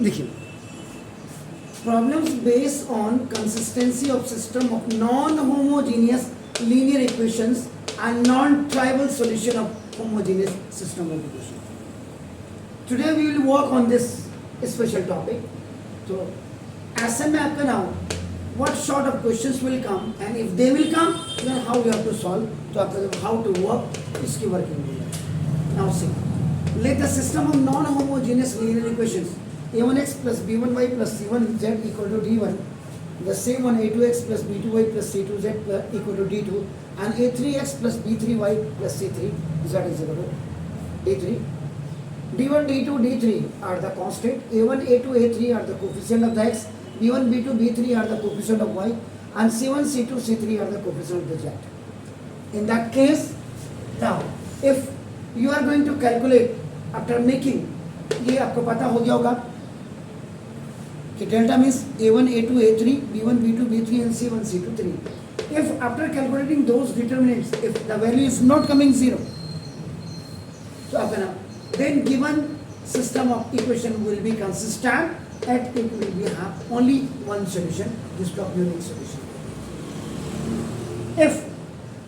देखिए, problems based on consistency of system of non-homogeneous linear equations and non-trivial solution of homogeneous system of equations. Today we will work on this special topic. So ऐसे में आपका now what sort of questions will come and if they will come then how you have to solve, तो आपका how to work इसकी working होगी. Now see, let the system of non-homogeneous linear equations a1x plus b1y plus c1z equal to d1, the same one a2x plus b2y plus c2z equal to d2, and a3x plus b3y plus c3z is equal to a3. d1, d2, d3 are the constant, a1, a2, a3 are the coefficient of the x, b1, b2, b3 are the coefficient of y, and c1, c2, c3 are the coefficient of the z. In that case, now if you are going to calculate after making, ये आपको पता हो गया होगा कि delta means a1, a2, a3, b1, b2, b3 and c1, c2, 3. If after calculating those determinants, if the value is not coming 0, so apna, then given system of equation will be consistent and it will be have only one solution, this is unique solution. If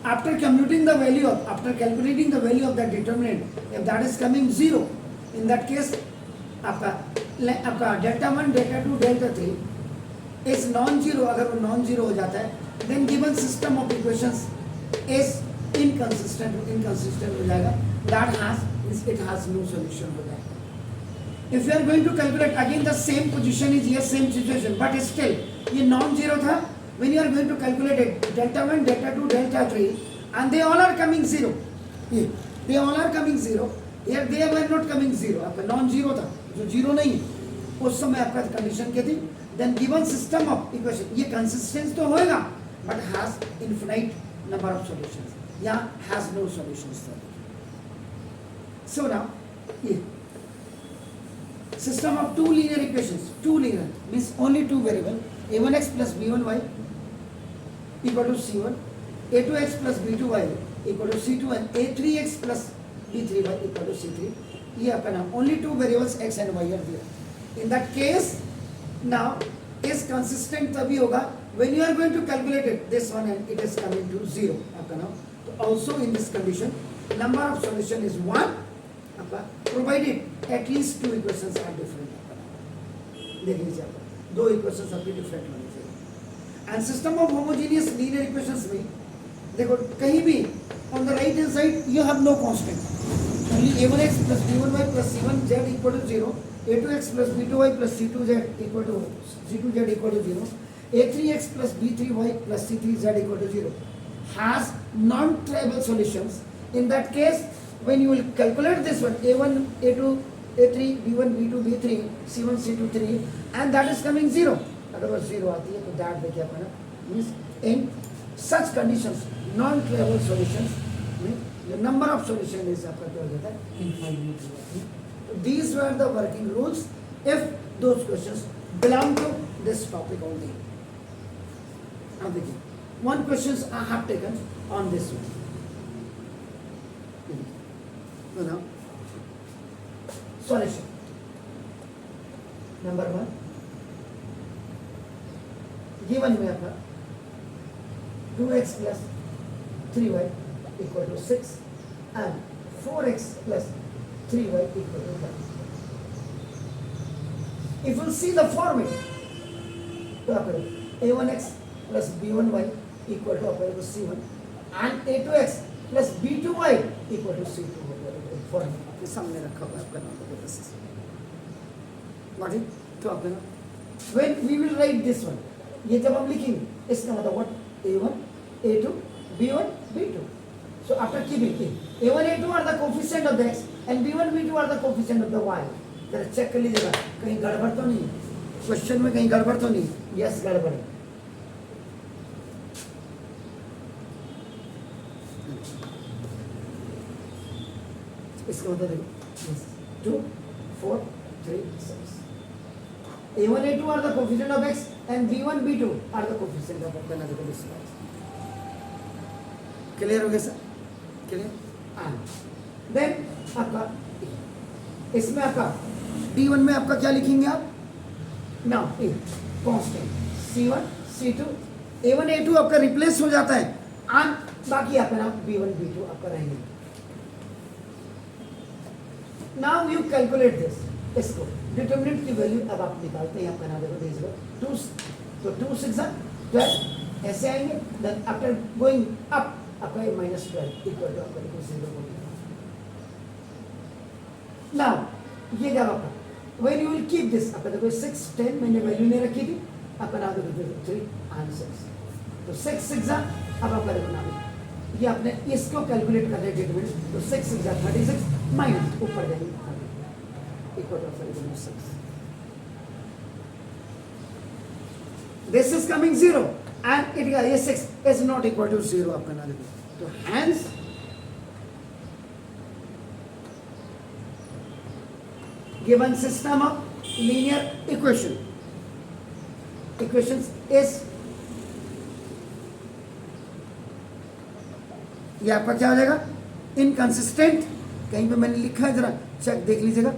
after computing the value of, after calculating the value of that determinant, if that is coming 0, in that case आपका delta 1, delta 2, delta 3 is non zero. अगर वो non zero हो जाता है then given system of equations is inconsistent हो जाएगा. That has it has no solution हो जाएगा. If you are going to calculate again the same position is here, same situation, but still ये non zero था. When you are going to calculate it, delta 1, delta 2, delta 3 and they all are coming zero. They all are coming zero. Here they were not coming zero. आपका non zero था, जो zero नहीं है उस समय आपका condition क्या थी, then given system of equation ये कंसिस्टेंस तो होएगा but has infinite number of solutions या has no solutions. So now ये system of two linear equations, two linear means only two variable, a1x plus b1y equal to c1, a2x plus b2y equal to c2 and a3x plus b3y equal to c3. ये आपका नाम only two variables x and y are दिया. In that case now is consistent तभी होगा when you are going to calculate it this one and it is coming to 0 आपका नाम. तो also in this condition number of solution is 1 आपका, provided at least two equations are different. आपका देख लीजिए आपका दो इक्वेशंस आपकी डिफरेंट होनी चाहिए. And system of homogeneous linear equations में देखो कहीं भी on the right hand side you have no constant. Only a1x plus b1y plus c1z equal to 0, a2x plus b2y plus c2z equal to 0, a3x plus b3y plus c3z equal to 0 has non-trivial solutions. In that case, when you will calculate this one, a1, a2, a3, b1, b2, b3, c1, c2, 3, and that is coming 0. Otherwise 0 आती है तो that देखिए अपना means in such conditions non-trivial solutions means the number of solution is आपका क्या हो जाता है, infinite. These were the working rules if those questions belong to this topic only. Now देखिए, one questions I have taken on this one. So now solution number 1 given में आपका 2x plus 3y equal to 6 and 4x plus 3y equal to 1. If you see the format, तो आपको a1x plus b1y equal to c1 and a2x plus b2y equal to c2 format के सामने रखा हुआ आपका नाम बेसिस. Got it? तो आपका ना when we will write this one, ये जब हम लिखेंगे इसका मतलब what, a1, a2, b1, b2. So after keeping a1, a2 are the coefficient of the x and b1, b2 are the coefficient of the y. जरा check कर लीजिएगा कहीं गड़बड़ तो नहीं, क्वेश्चन में कहीं गड़बड़ तो नहीं. यस गड़बड़ है. इसका मतलब देखो 2, 4, 3, 6. a1, a2 are the coefficient of x and b1, b2 are the coefficient of the y. Clear हो गया सर? क्लियर. देन आपका इसमें आपका d1 में आपका क्या लिखेंगे आप, now constant C1 C2 A1 A2 आपका रिप्लेस हो जाता है और बाकी आपका नाम B1 B2 आपका रहेंगे. नाउ यू कैलकुलेट दिस, इसको डिटरमिनेंट की वैल्यू अब आप निकालते हैं. आपका नाम देखो दिस 2, तो 2 6 12 ऐसे आएंगे. देन आफ्टर गोइंग अप आपका ये -12 इक्वल टू आपका देखो 0 हो गया. नाउ ये जब आपका when you will keep this आपका देखो 6 10 मैंने वैल्यू नहीं रखी थी. आपका नाम देखो 3 and 6, तो 6 6 अब आपका देखो नाम ये आपने इसको कैलकुलेट कर रहे डिटरमिनेंट, तो 6 6 36 माइनस ऊपर जाएंगे equal to 6. This is coming 0 and it is 6 is not equal to 0 आपका नाम देखो. तो hence given system of linear equations is ये आपका क्या हो जाएगा इनकंसिस्टेंट. कहीं पे मैंने लिखा है जरा चेक देख लीजिएगा.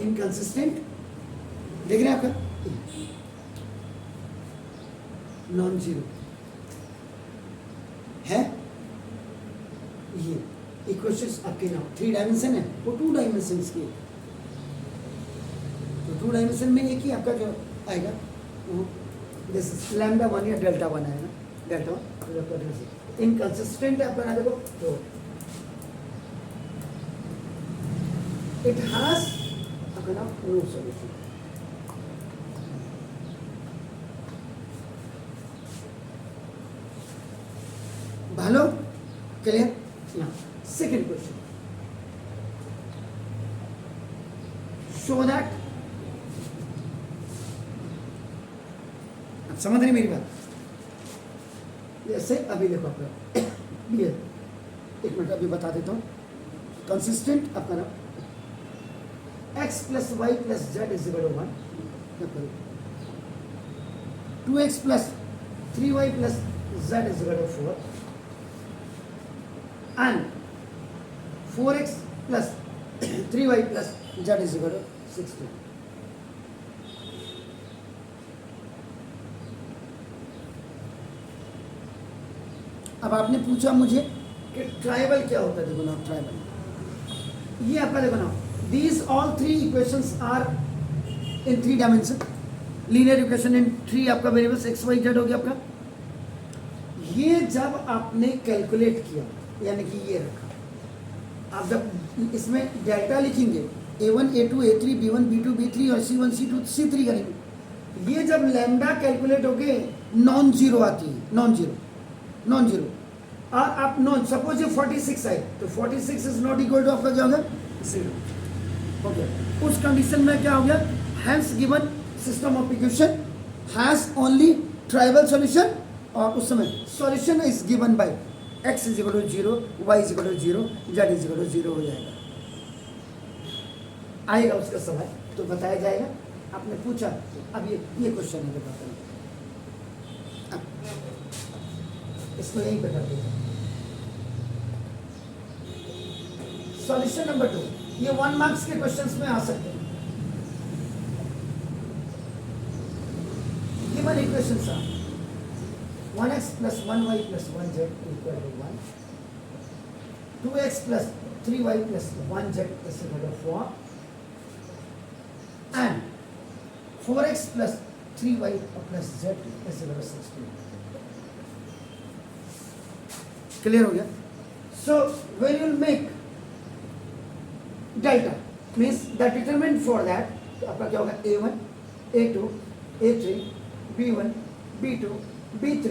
इनकंसिस्टेंट देख रहे हैं आपका नॉन जीरो है. ये इक्वेशंस आपके नाम 3 डायमेंशन है, वो 2 डायमेंशंस की. तो 2 डायमेंशन में एक ही आपका जो आएगा दिस लैम्डा 1 या डेल्टा 1 आएगा. डेल्टा 1 इनकंसिस्टेंट है आपका ना देखो. तो इट हैज आपका नाम नो सॉल्यूशन. भालो clear. now second question, show that अब समझ रहे मेरी बात. जैसे अभी देखो आपका ये एक मिनट अभी बता देता हूँ. कंसिस्टेंट आपका नाम x plus y plus z is equal to 1. 2x plus 3y plus z is equal to 4 and 4x plus 3y plus z is equal to 16. अब आपने पूछा मुझे कि ट्राइबल क्या होता है. देखो ना ट्राइबल ये आपका देखो ना these all 3 equations are in 3 dimension. Linear equation in 3 आपका वेरिएबल्स x y z हो गया आपका. ये जब आपने कैलकुलेट किया यानी कि ये रखा, आप जब इसमें डेल्टा लिखेंगे a1 a2 a3 b1 b2 b3 और c1 c2 c3 करेंगे. ये जब लैम्डा कैलकुलेट होके नॉन जीरो आती है, नॉन जीरो और आप नॉन सपोज ये 46 आए तो 46 इज नॉट इक्वल टू आपका क्या होगा 0. ओके उस कंडीशन में क्या हो गया hence given system of equation has only trivial solution. और उस समय solution is given by x is equal to 0 y is equal to 0 z is equal to 0 हो जाएगा. आएगा उसका सवाल तो बताया जाएगा. आपने पूछा अब ये क्वेश्चन है बताता हूँ. इसको यहीं पे कर देते हैं. सॉल्यूशन नंबर 2 ये 1 मार्क्स के क्वेश्चंस में आ सकते हैं. Given equations are 1x plus 1y plus 1z equal to 1, 2x plus 3y plus 1z is equal to 4 and 4x plus 3y plus z is equal to 16. Clear हो गया. सो when you will make delta means the determinant for that तो आपका क्या होगा a1 a2 a3 b1 b2 b3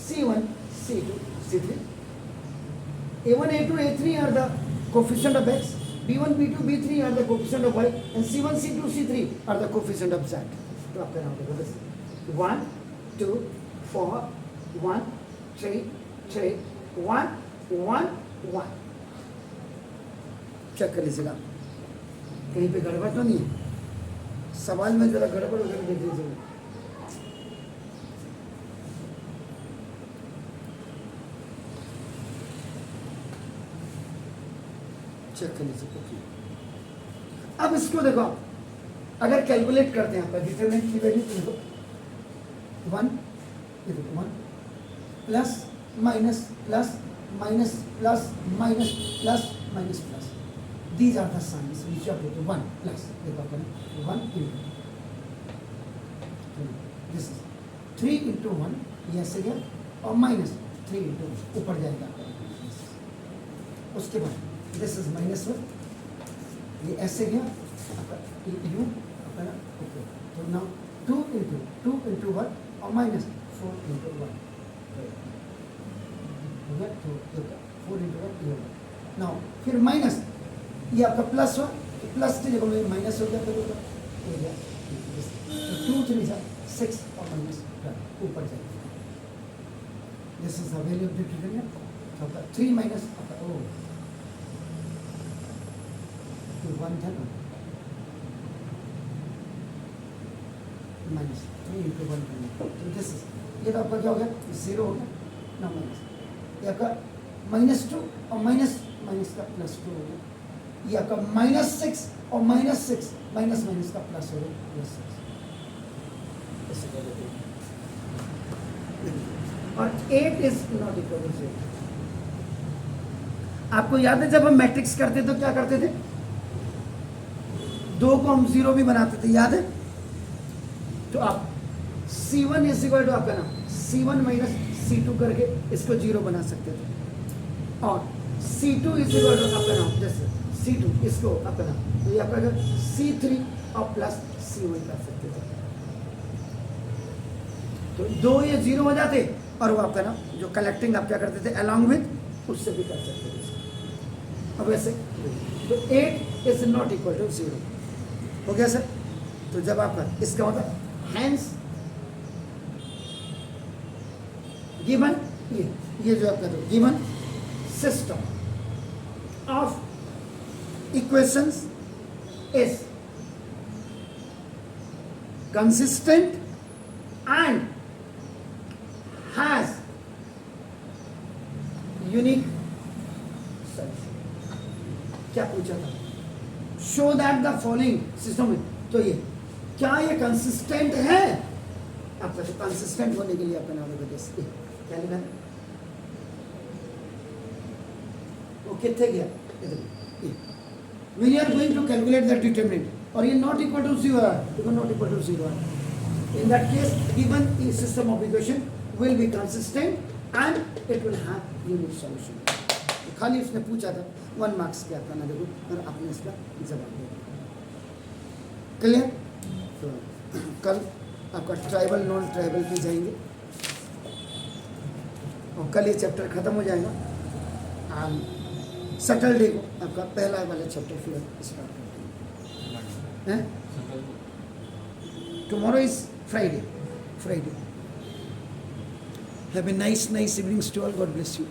c1 c2 c3. a1 a2 a3 are the coefficient of x, b1 b2 b3 are the coefficient of y and c1 c2 c3 are the coefficient of z. तो आपका नाम देखो 1 2 4 1 3 3 1 1 1. Check कर लीजिएगा कहीं पे गड़बड़ तो नहीं है. सवाल में जरा गड़बड़ वगैरह देख लीजिएगा. चेक कर लीजिए. अब इसको देखो आप, अगर कैलकुलेट करते हैं आपका डिटरमिनेंट की वैल्यू तो देखो 1, ये देखो 1 plus minus plus minus plus minus plus minus plus, these are the signs which are to 1 plus, देखो अपन 1 इंटू दिस इज 3 इंटू 1, ये ऐसे गया, और माइनस 3 इंटू ऊपर जाएगा आपका। उसके बाद दिस इज माइनस 1, ये ऐसे गया आपका यू अपना ऊपर, तो नाउ 2 इंटू 1 और माइनस 4 इंटू 1 हो गया, तो 4 इंटू 1 ये होगा। नाउ फिर माइनस, ये आपका प्लस 1, प्लस की जगह में माइनस हो गया, फिर हो गया 2 3 6 और माइनस ऊपर जाएगा। This is the value of determinant, तो आपका 3 माइनस आपका ओ 1 था ना, माइनस 3 इंटू 1, तो दिस इज, ये तो आपका क्या हो गया 0 हो गया ना, माइनस ये आपका -2 और माइनस का प्लस 2 हो गया, ये आपका -6 और -6 माइनस का प्लस हो गया +6, ऐसे कर देते हैं। और 8 इज नॉट इक्वल टू 0। आपको याद है जब हम मैट्रिक्स करते तो क्या करते थे, 2 को हम 0 भी बनाते थे, याद है? तो आप C1 इज इक्वल टू आपका ना C1 माइनस C2 करके इसको 0 बना सकते थे, और C2 इज इक्वल टू आपका नाम जैसे C2 इसको आपका नाम, तो ये आपका C3 और प्लस C1 कर सकते थे, तो 2 ये 0 हो जाते, और वो आपका ना जो कलेक्टिंग आप क्या करते थे अलॉन्ग विथ, उससे भी कर सकते थे इसको। अब ऐसे तो 8 इज नॉट इक्वल टू 0 हो गया सर। तो जब आपका इसका मतलब हैंस गिवन, ये जो आपका given system of equations is consistent and has unique solution. क्या पूछा था? Show that the following system, तो ये क्या ये कंसिस्टेंट है? आपका तो कंसिस्टेंट होने के लिए आपका नाम है क्या लिखा है? वो कितने गया? when you are going to calculate the determinant और ये not equal to 0 है, not equal to 0 है, in that case given the system of equation will be consistent and it will have unique solution। तो खाली उसने पूछा था 1 marks क्या था ना, देखो और आपने इसका जवाब दिया। क्लियर? तो कल आपका ट्राइबल नॉन ट्राइबल पे जाएंगे और कल ये चैप्टर खत्म हो जाएगा। सैटरडे को आपका पहला वाला चैप्टर फिर स्टार्ट करते हैं। Tomorrow is Friday. Have a nice evenings to all, God bless you.